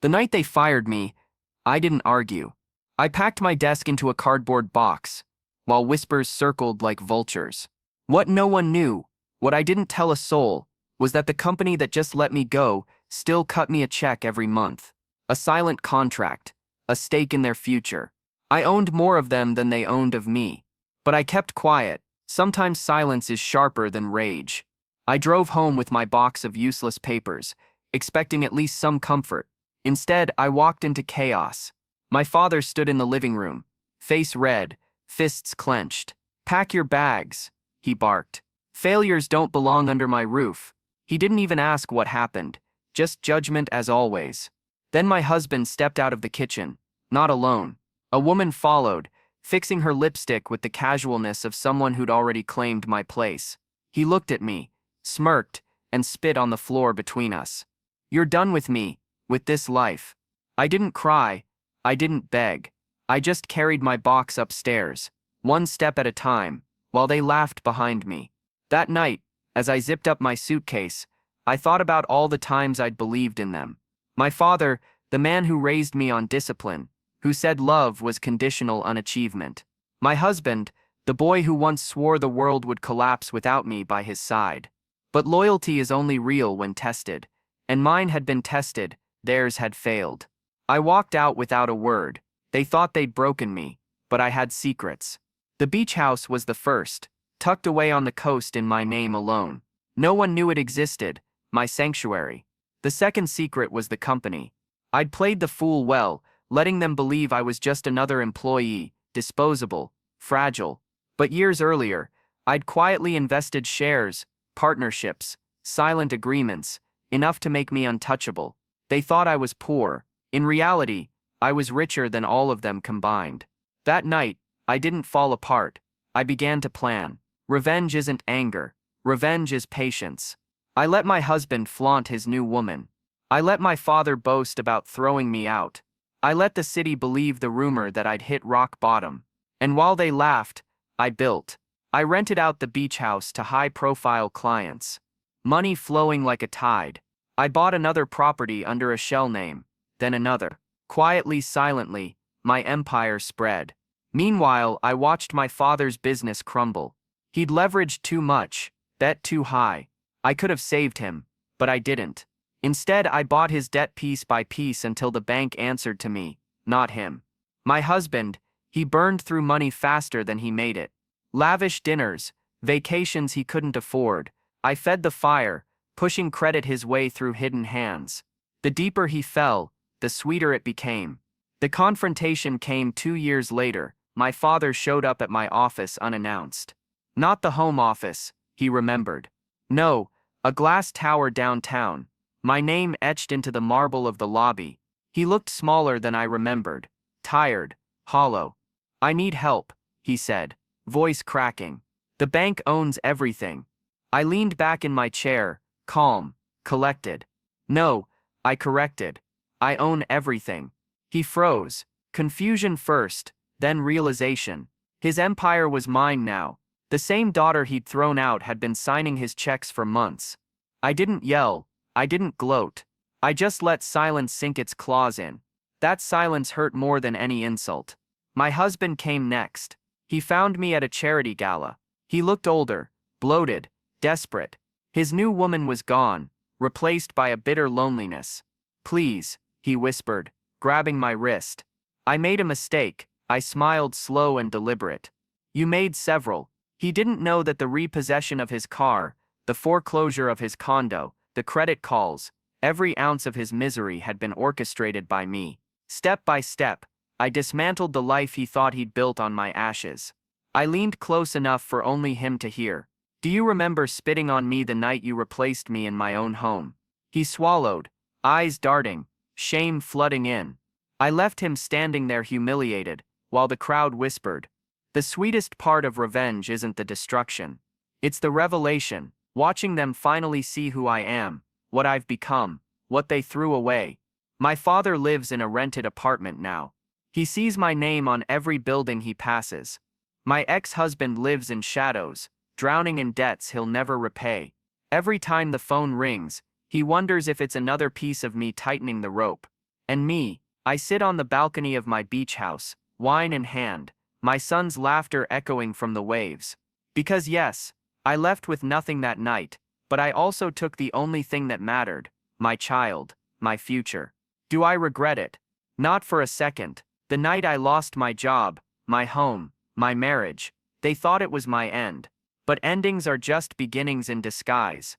The night they fired me, I didn't argue. I packed my desk into a cardboard box, while whispers circled like vultures. What no one knew, what I didn't tell a soul, was that the company that just let me go still cut me a check every month. A silent contract, a stake in their future. I owned more of them than they owned of me. But I kept quiet. Sometimes silence is sharper than rage. I drove home with my box of useless papers, expecting at least some comfort. Instead, I walked into chaos. My father stood in the living room, face red, fists clenched. "Pack your bags," he barked. "Failures don't belong under my roof." He didn't even ask what happened, just judgment as always. Then my husband stepped out of the kitchen, not alone. A woman followed, fixing her lipstick with the casualness of someone who'd already claimed my place. He looked at me, smirked, and spit on the floor between us. "You're done with me, with this life." I didn't cry, I didn't beg. I just carried my box upstairs, one step at a time, while they laughed behind me. That night, as I zipped up my suitcase, I thought about all the times I'd believed in them. My father, the man who raised me on discipline, who said love was conditional on achievement. My husband, the boy who once swore the world would collapse without me by his side. But loyalty is only real when tested, and mine had been tested, theirs had failed. I walked out without a word. They thought they'd broken me, but I had secrets. The beach house was the first, tucked away on the coast in my name alone. No one knew it existed, my sanctuary. The second secret was the company. I'd played the fool well, letting them believe I was just another employee, disposable, fragile. But years earlier, I'd quietly invested shares, partnerships, silent agreements, enough to make me untouchable. They thought I was poor. In reality, I was richer than all of them combined. That night, I didn't fall apart. I began to plan. Revenge isn't anger. Revenge is patience. I let my husband flaunt his new woman. I let my father boast about throwing me out. I let the city believe the rumor that I'd hit rock bottom. And while they laughed, I built. I rented out the beach house to high-profile clients. Money flowing like a tide. I bought another property under a shell name, then another. Quietly, silently, my empire spread. Meanwhile, I watched my father's business crumble. He'd leveraged too much, bet too high. I could have saved him, but I didn't. Instead, I bought his debt piece by piece until the bank answered to me, not him. My husband, he burned through money faster than he made it. Lavish dinners, vacations he couldn't afford. I fed the fire, pushing credit his way through hidden hands. The deeper he fell, the sweeter it became. The confrontation came 2 years later. My father showed up at my office unannounced. Not the home office, he remembered. No, a glass tower downtown, my name etched into the marble of the lobby. He looked smaller than I remembered, tired, hollow. "I need help," he said, voice cracking. "The bank owns everything." I leaned back in my chair, calm, collected. "No," I corrected. "I own everything." He froze, confusion first, then realization. His empire was mine now. The same daughter he'd thrown out had been signing his checks for months. I didn't yell, I didn't gloat. I just let silence sink its claws in. That silence hurt more than any insult. My husband came next. He found me at a charity gala. He looked older, bloated, desperate. His new woman was gone, replaced by a bitter loneliness. "Please," he whispered, grabbing my wrist. I made a mistake. I smiled, slow and deliberate. "You made several." He didn't know that the repossession of his car, the foreclosure of his condo, the credit calls, every ounce of his misery had been orchestrated by me. Step by step, I dismantled the life he thought he'd built on my ashes. I leaned close enough for only him to hear. "Do you remember spitting on me the night you replaced me in my own home?" He swallowed, eyes darting, shame flooding in. I left him standing there humiliated, while the crowd whispered. The sweetest part of revenge isn't the destruction. It's the revelation, watching them finally see who I am, what I've become, what they threw away. My father lives in a rented apartment now. He sees my name on every building he passes. My ex-husband lives in shadows, drowning in debts he'll never repay. Every time the phone rings, he wonders if it's another piece of me tightening the rope. And me, I sit on the balcony of my beach house, wine in hand, my son's laughter echoing from the waves. Because yes, I left with nothing that night, but I also took the only thing that mattered, my child, my future. Do I regret it? Not for a second. The night I lost my job, my home, my marriage, they thought it was my end. But endings are just beginnings in disguise.